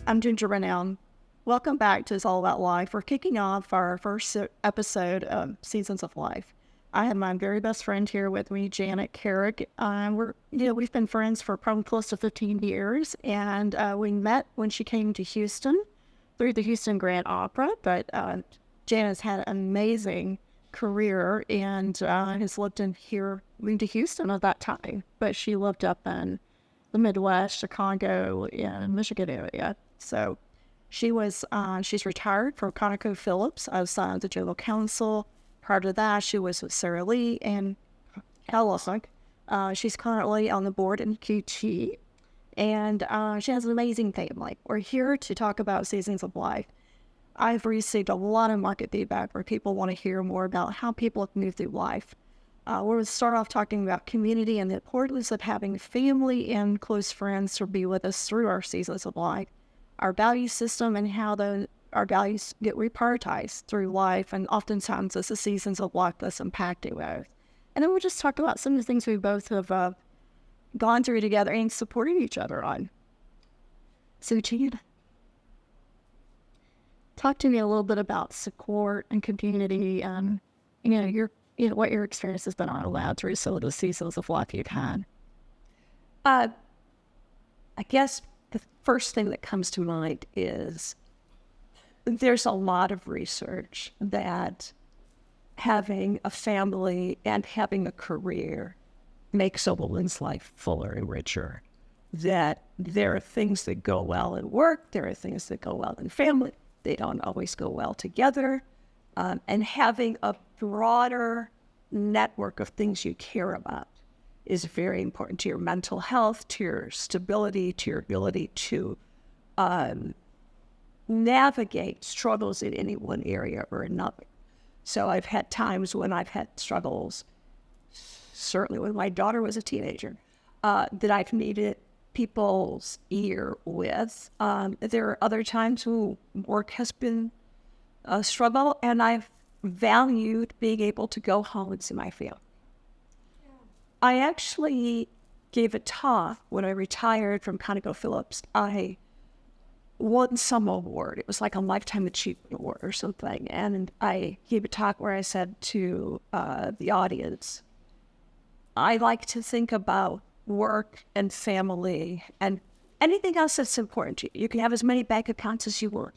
I'm Ginger Renown. Welcome back to It's All About Life. We're kicking off our first episode of Seasons of Life. I have my very best friend here with me, Janet Carrig. We've been friends for probably close to 15 years, and we met when she came to Houston through the Houston Grand Opera. But Janet's had an amazing career and has moved to Houston at that time. But she lived up in the Midwest, Chicago, and Michigan area. So she's retired from ConocoPhillips as the general counsel. Prior to that, she was with Sara Lee and Kellogg. She's currently on the board in QT, and she has an amazing family. We're here to talk about Seasons of Life. I've received a lot of market feedback where people want to hear more about how people have moved through life. We're going to start off talking about community and the importance of having family and close friends to be with us through our seasons of life, our value system, and how our values get reprioritized through life, and oftentimes it's the seasons of life that's impacting those. And then we'll just talk about some of the things we both have gone through together and supporting each other on. So, Gina, talk to me a little bit about support and community, and what your experience has been on allowed through some of the seasons of life you've had. I guess the first thing that comes to mind is there's a lot of research that having a family and having a career makes a woman's life fuller and richer. That there are things that go well in work, there are things that go well in family, they don't always go well together. And having a broader network of things you care about is very important to your mental health, to your stability, to your ability to navigate struggles in any one area or another. So I've had times when I've had struggles, certainly when my daughter was a teenager, that I've needed people's ear with. There are other times when work has been a struggle, and I've valued being able to go home and see my family. Yeah. I actually gave a talk when I retired from ConocoPhillips. I won some award. It was like a Lifetime Achievement Award or something. And I gave a talk where I said to the audience, I like to think about work and family and anything else that's important to you. You can have as many bank accounts as you want,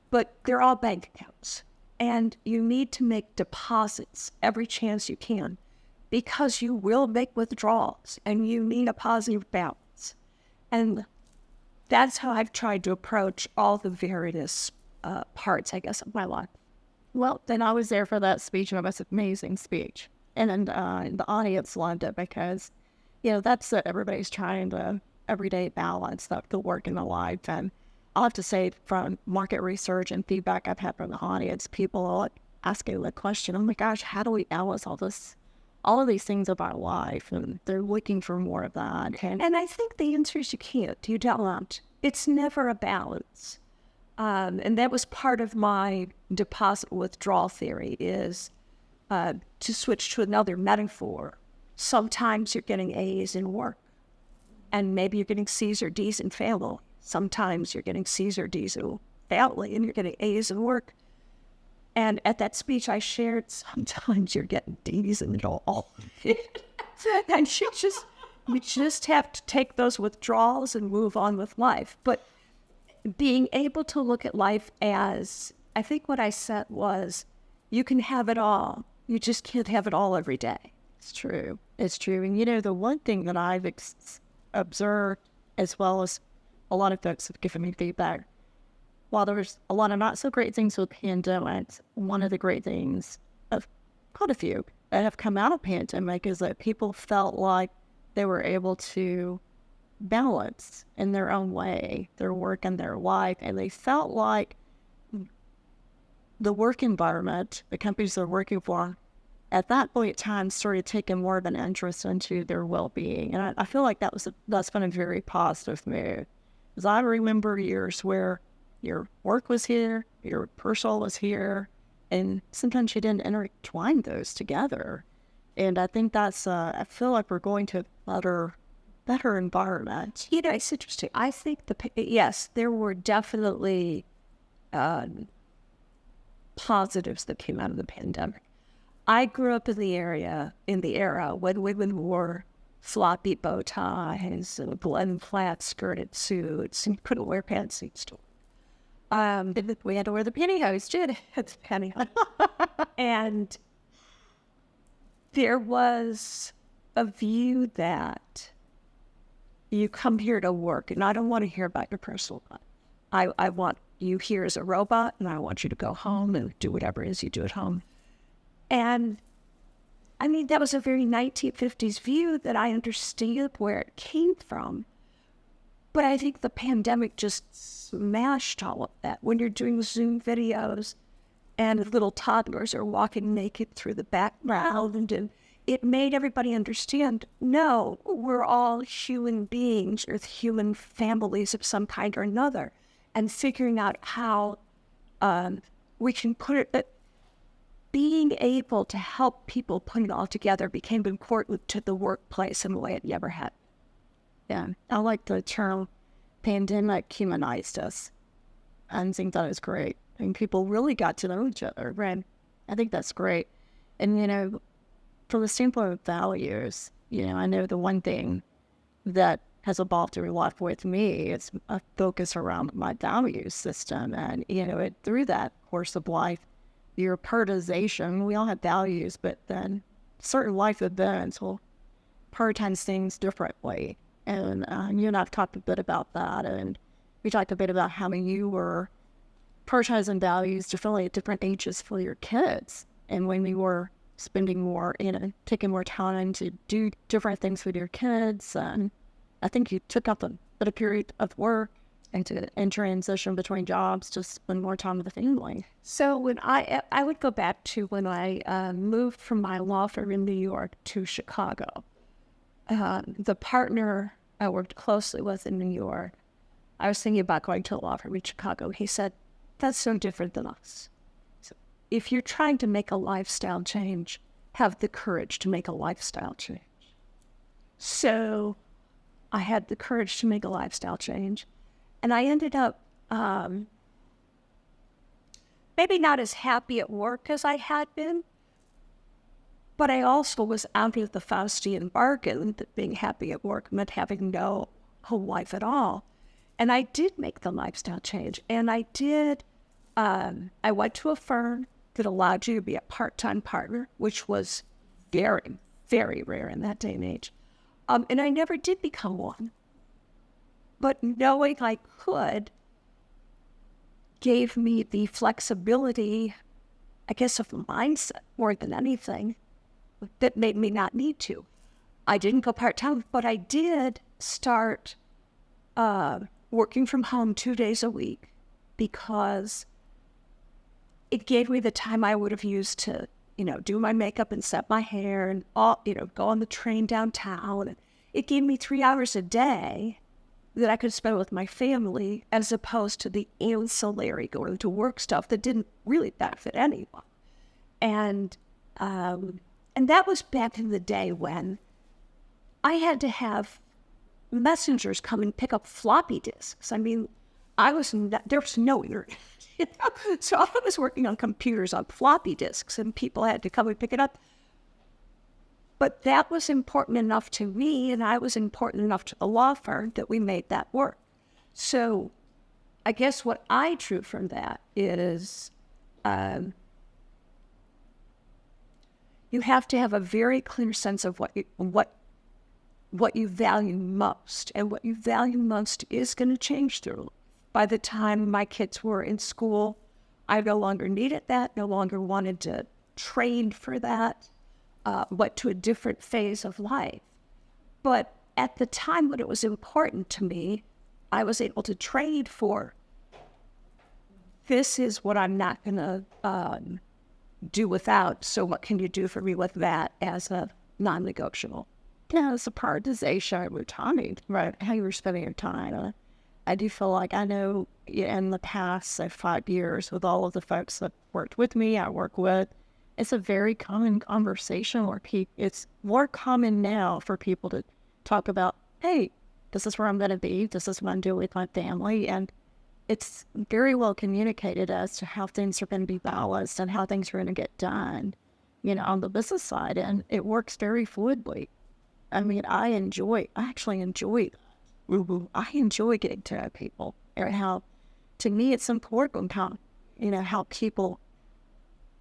but they're all bank accounts. And you need to make deposits every chance you can, because you will make withdrawals and you need a positive balance. And that's how I've tried to approach all the various parts, I guess, of my life. Well, then I was there for that speech, and it was an amazing speech. And the audience loved it because, that's what everybody's trying to everyday balance, the work and the life. And I'll have to say, from market research and feedback I've had from the audience, people are asking the question, oh my gosh, how do we balance all of these things about life? And they're looking for more of that. And I think the answer is you can't. You don't. It's never a balance. And that was part of my deposit withdrawal theory, is to switch to another metaphor. Sometimes you're getting A's in work, and maybe you're getting C's or D's in family. Sometimes you're getting C's or D's in family, and you're getting A's in work. And at that speech, I shared, sometimes you're getting D's in it all. And we just have to take those withdrawals and move on with life. But being able to look at life as, I think what I said was, you can have it all. You just can't have it all every day. It's true. It's true. And the one thing that I've observed, as well as a lot of folks have given me feedback, while there's a lot of not so great things with pandemics, one of the great things of quite a few that have come out of pandemic is that people felt like they were able to balance in their own way their work and their life, and they felt like the work environment, the companies they're working for, at that point in time started taking more of an interest into their well-being. And I feel like that's been a very positive move. Because I remember years where your work was here, your personal was here, and sometimes you didn't intertwine those together. And I think I feel like we're going to a better better environment. You know, it's interesting. I think yes, there were definitely positives that came out of the pandemic. I grew up in the era when women wore floppy bow ties and Glen flat skirted suits and couldn't wear pantsuits to work. We had to wear the pantyhose, too. It's pantyhose. And there was a view that you come here to work, and I don't want to hear about your personal life. I want you here as a robot, and I want you to go home and do whatever it is you do at home. And I mean, that was a very 1950s view that I understood where it came from. But I think the pandemic just smashed all of that. When you're doing Zoom videos and little toddlers are walking naked through the background, and it made everybody understand, no, we're all human beings with human families of some kind or another. And figuring out how we can put it, being able to help people put it all together became important to the workplace in a way it never had. Yeah, I like the term pandemic humanized us. I think that is great. And people really got to know each other. Right. I think that's great. And, you know, from the standpoint of values, you know, I know the one thing that has evolved through life with me is a focus around my value system. And, you know, through that course of life, your prioritization, we all have values, but then certain life events will prioritize things differently. And you and I have talked a bit about that. And we talked a bit about how you were prioritizing values differently at different ages for your kids. And when you were spending more, you know, taking more time to do different things with your kids. And I think you took up a bit of period of work and transition between jobs to spend more time with the family. So when I would go back to when I moved from my law firm in New York to Chicago. The partner I worked closely with in New York, I was thinking about going to a law firm in Chicago. He said, that's so different than us. So if you're trying to make a lifestyle change, have the courage to make a lifestyle change. So I had the courage to make a lifestyle change. And I ended up maybe not as happy at work as I had been, but I also was out of the Faustian bargain that being happy at work meant having no home life at all. And I did make the lifestyle change. And I went to a firm that allowed you to be a part-time partner, which was very, very rare in that day and age. And I never did become one. But knowing I could gave me the flexibility, I guess, of mindset more than anything that made me not need to. I didn't go part-time, but I did start working from home 2 days a week because it gave me the time I would have used to, you know, do my makeup and set my hair and all, you know, go on the train downtown. And it gave me 3 hours a day that I could spend with my family as opposed to the ancillary going to work stuff that didn't really benefit anyone. And that was back in the day when I had to have messengers come and pick up floppy disks. I mean, there was no internet. You know? So I was working on computers on floppy disks and people had to come and pick it up. But that was important enough to me, and I was important enough to the law firm that we made that work. So I guess what I drew from that is you have to have a very clear sense of what you value most. And what you value most is going to change through. By the time my kids were in school, I no longer needed that, no longer wanted to train for that. Went to a different phase of life. But at the time when it was important to me, I was able to trade for, this is what I'm not going to do without, so what can you do for me with that as a non-negotiable? Yeah, it's a prioritization of your time, right? How you were spending your time. I do feel like I know in the past, say, 5 years, with all of the folks that worked with me, I work with, it's a very common conversation where it's more common now for people to talk about, hey, this is where I'm going to be. This is what I'm doing with my family. And it's very well communicated as to how things are going to be balanced and how things are going to get done, on the business side. And it works very fluidly. I mean, I actually enjoy that. I enjoy getting to know people and how, to me, it's important how people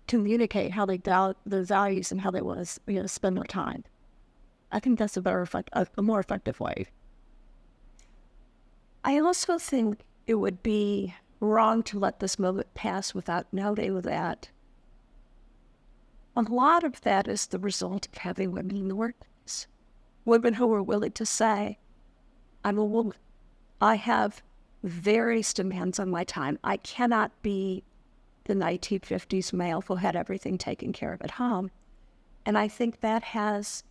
communicate how they their values and how they want to, spend their time. I think that's a more effective way. I also think it would be wrong to let this moment pass without noting that a lot of that is the result of having women in the workplace. Women who are willing to say, I'm a woman. I have various demands on my time. I cannot be the 1950s male who had everything taken care of at home. And I think that has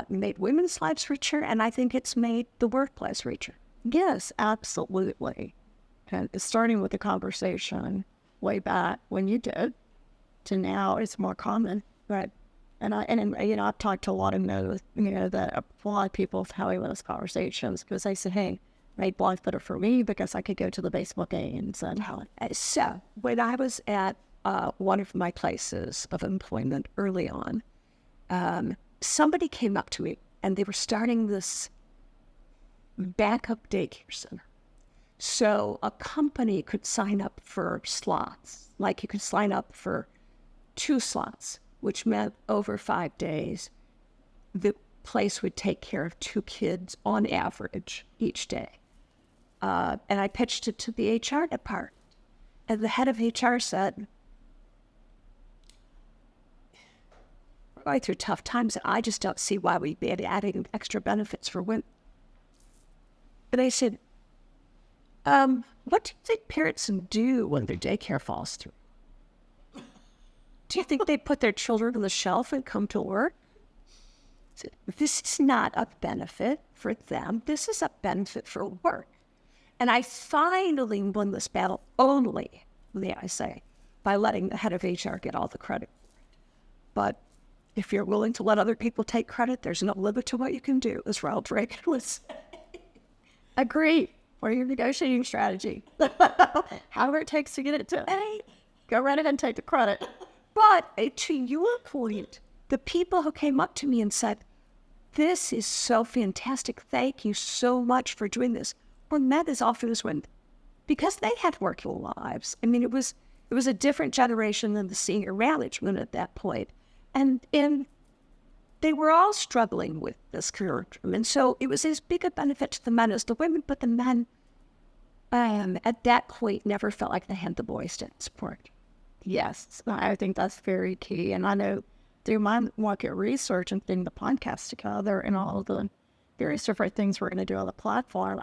made women's lives richer, and I think it's made the workplace richer. Yes, absolutely. And starting with the conversation way back when you did to now, it's more common. Right. And I've talked to a lot of those, that a lot of people having those conversations because they said, hey, made life better for me because I could go to the baseball games. And so when I was at one of my places of employment early on, somebody came up to me and they were starting this backup daycare center. So a company could sign up for slots, like you could sign up for 2 slots, which meant over 5 days, the place would take care of 2 kids on average each day. And I pitched it to the HR department. And the head of HR said, we're going through tough times, and I just don't see why we'd be adding extra benefits for women. And I said, what do you think parents do when their daycare falls through? Do you think they put their children on the shelf and come to work? This is not a benefit for them. This is a benefit for work. And I finally won this battle only, may I say, by letting the head of HR get all the credit for it. But if you're willing to let other people take credit, there's no limit to what you can do, as Ronald Reagan was. Agree. Or your negotiating strategy. However it takes to get it to go right ahead and take the credit. But to your point, the people who came up to me and said, this is so fantastic. Thank you so much for doing this. Were men as often as women, because they had working lives. I mean, it was a different generation than the senior management at that point. And they were all struggling with this conundrum. And so it was as big a benefit to the men as the women, but the men at that point never felt like they had the boys to support. Yes, I think that's very key. And I know through my market research and putting the podcast together and all the various different things we're going to do on the platform,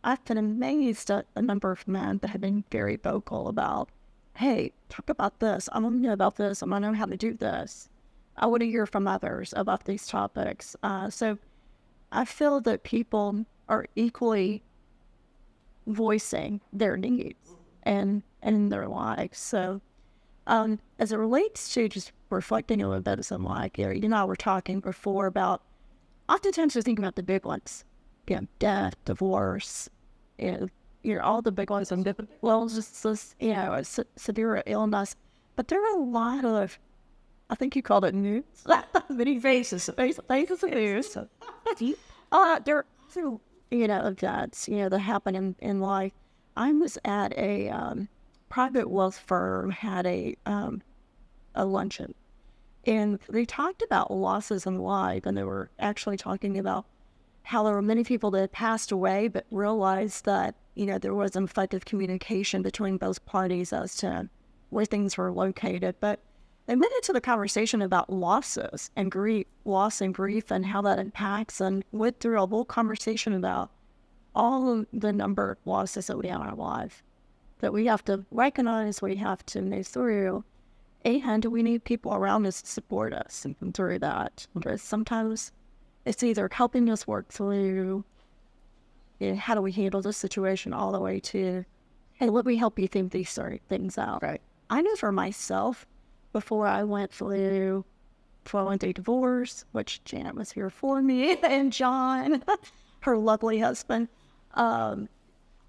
I've been amazed at the number of men that have been very vocal about, hey, talk about this. I want to know about this. I want to know how to do this. I want to hear from others about these topics. So I feel that people are equally voicing their needs and in their lives. So as it relates to just reflecting a little bit on like, you and I were talking before about, oftentimes we think about the big ones, death, divorce, all the big ones, and just this, severe illness. But there are a lot of, I think you called it news, many phases of news. There are other, events, that happen in life. I was at a private wealth firm, had a luncheon, and they talked about losses in life, and they were actually talking about how there were many people that had passed away, but realized that, there was an effective communication between both parties as to where things were located. But they went into the conversation about losses and loss and grief and how that impacts, and went through a whole conversation about all of the number of losses that we have in our life that we have to recognize, we have to move through, and we need people around us to support us and through that. Because sometimes it's either helping us work through, how do we handle this situation, all the way to, hey, let me help you think these things out. Right. I know for myself, before I went through divorce, which Janet was here for me, and John, her lovely husband.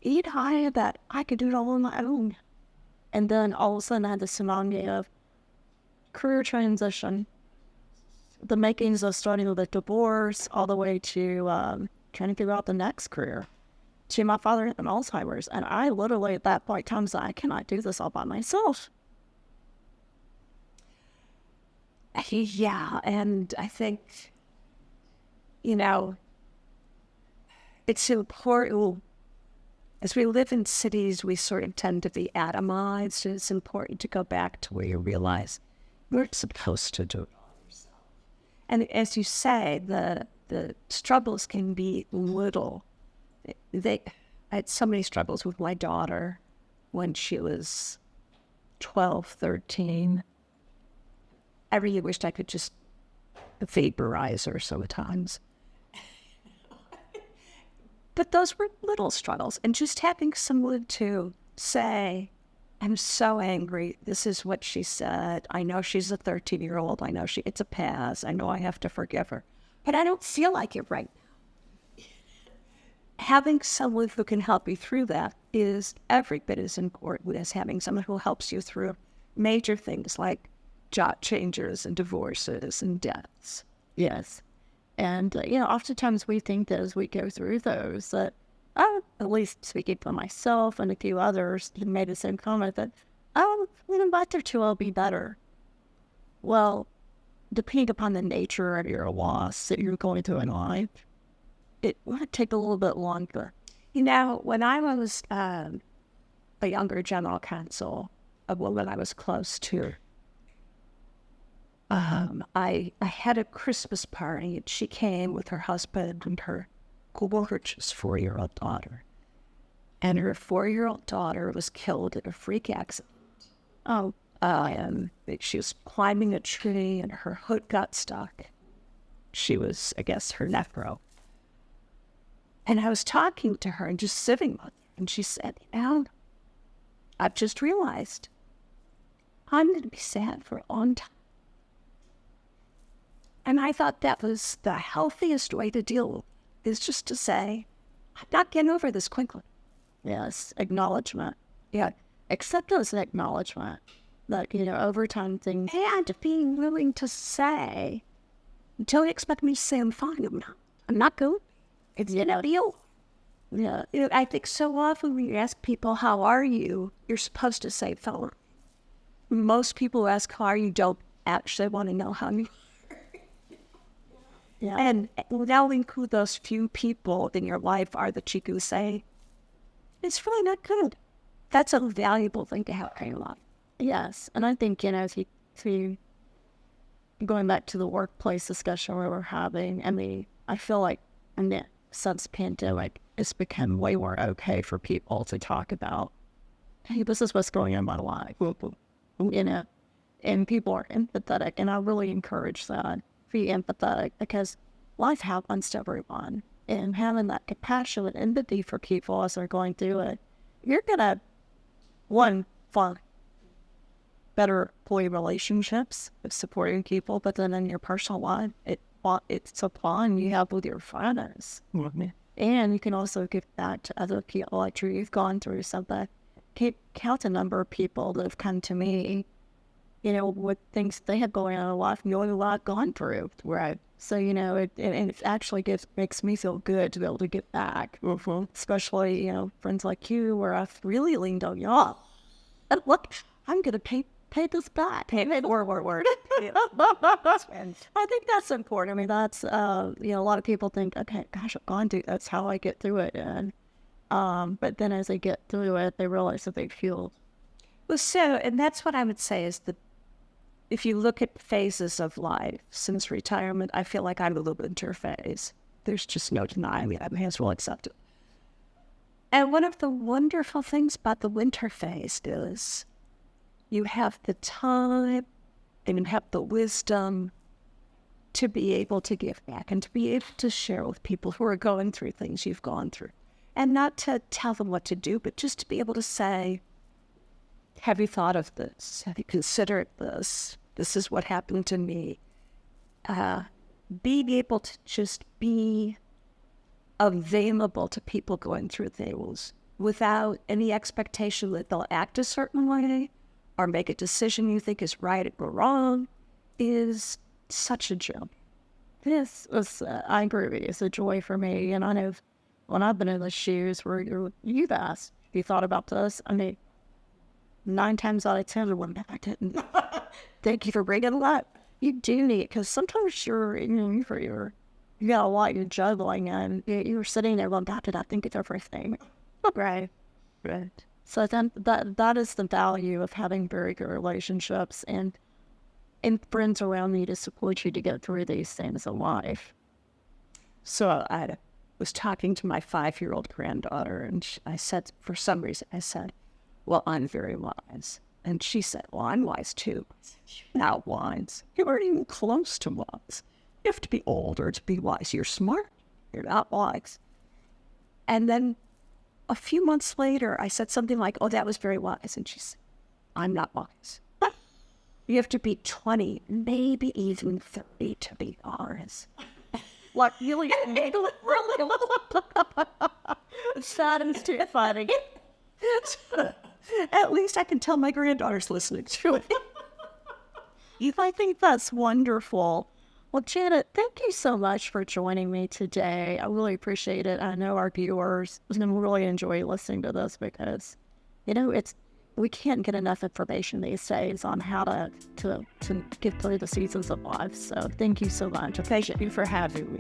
Eat high that I could do it all on my own. And then all of a sudden I had the tsunami of career transition, the makings of starting with a divorce all the way to trying to figure out the next career, to my father having Alzheimer's. And I literally at that point in time said, I cannot do this all by myself. Yeah, and I think, it's important. As we live in cities, we sort of tend to be atomized. It's important to go back to where you realize we're supposed to do it all yourself. And as you say, the struggles can be little. I had so many struggles with my daughter when she was 12, 13. I really wished I could just vaporize her sometimes. But those were little struggles. And just having someone to say, I'm so angry. This is what she said. I know she's a 13-year-old. I know it's a pass. I know I have to forgive her. But I don't feel like it right now. Having someone who can help you through that is every bit as important as having someone who helps you through major things like job changes and divorces and deaths. Yes. And, oftentimes we think that as we go through those, that, at least speaking for myself and a few others who made the same comment, that, in a month or two I'll be better. Well, depending upon the nature of your loss that you're going through in life, it might take a little bit longer. When I was a younger general counsel, a woman I was close to, I had a Christmas party, and she came with her husband and her gorgeous 4-year-old daughter. And her 4-year-old daughter was killed in a freak accident. And she was climbing a tree, and her hood got stuck. She was, I guess, her neck broke. And I was talking to her and just sitting with her, and she said, I've just realized I'm going to be sad for a long time. And I thought that was the healthiest way to deal with it, is just to say, I'm not getting over this quickly. Yes, acknowledgement. Yeah. Acceptance and acknowledgement. That, over time things... And being willing to say, don't expect me to say I'm fine. I'm not good. It's deal. Yeah. I think so often when you ask people, how are you? You're supposed to say, fine. Most people who ask, how are you, don't actually want to know how you are. Yeah. And now include those few people in your life are the cheek who say, it's really not good. That's a valuable thing to have in your life. Yes. And I think, if you going back to the workplace discussion we were having, I feel like since pandemic, it's become way more okay for people to talk about, hey, this is what's going on in my life. And people are empathetic. And I really encourage that. Be empathetic, because life happens to everyone, and having that compassion and empathy for people as they're going through it, you're gonna find better employee relationships with supporting people, but then in your personal life, it's a bond you have with your friends. Mm-hmm. And you can also give back to other people. Like you've gone through something. Count the number of people that have come to me, with things they have going on in their life, knowing what I've gone through. Right. So, it actually makes me feel good to be able to give back. Mm-hmm. Especially, friends like you, where I've really leaned on y'all. And look, I'm going to pay this back. Pay word. I think that's important. That's, a lot of people think, okay, gosh, I've gone through, that's how I get through it. And, but then as they get through it, they realize that they've healed. Well, and that's what I would say is if you look at phases of life since retirement, I feel like I'm in the winter phase. There's just no denying it. I may as well accept it. And one of the wonderful things about the winter phase is you have the time and you have the wisdom to be able to give back and to be able to share with people who are going through things you've gone through. And not to tell them what to do, but just to be able to say, have you thought of this? Have you considered this? This is what happened to me. Being able to just be available to people going through things without any expectation that they'll act a certain way or make a decision you think is right or wrong is such a gem. I agree with you. It's a joy for me. And I know when I've been in the shoes where you've asked, if you thought about this, I mean, 9 times out of 10, I didn't. Thank you for bringing it up. You do need it because sometimes you got a lot you're juggling and you're sitting there going, God, did I think it's everything? Right. Right. So then that is the value of having very good relationships and friends around you to support you to get through these things in life. So I was talking to my 5-year-old granddaughter, and I said, for some reason, I said, well, I'm very wise. And she said, well, I'm wise too. You're not wise. You aren't even close to wise. You have to be older to be wise. You're smart. You're not wise. And then a few months later, I said something like, oh, that was very wise. And she said, I'm not wise. You have to be 20, maybe even 30 to be wise. Like, really? Sad and terrifying. At least I can tell my granddaughter's listening to it. I think that's wonderful. Well, Janet, thank you so much for joining me today. I really appreciate it. I know our viewers really enjoy listening to this because, we can't get enough information these days on how to get through the seasons of life. So thank you so much. Thank you for having me.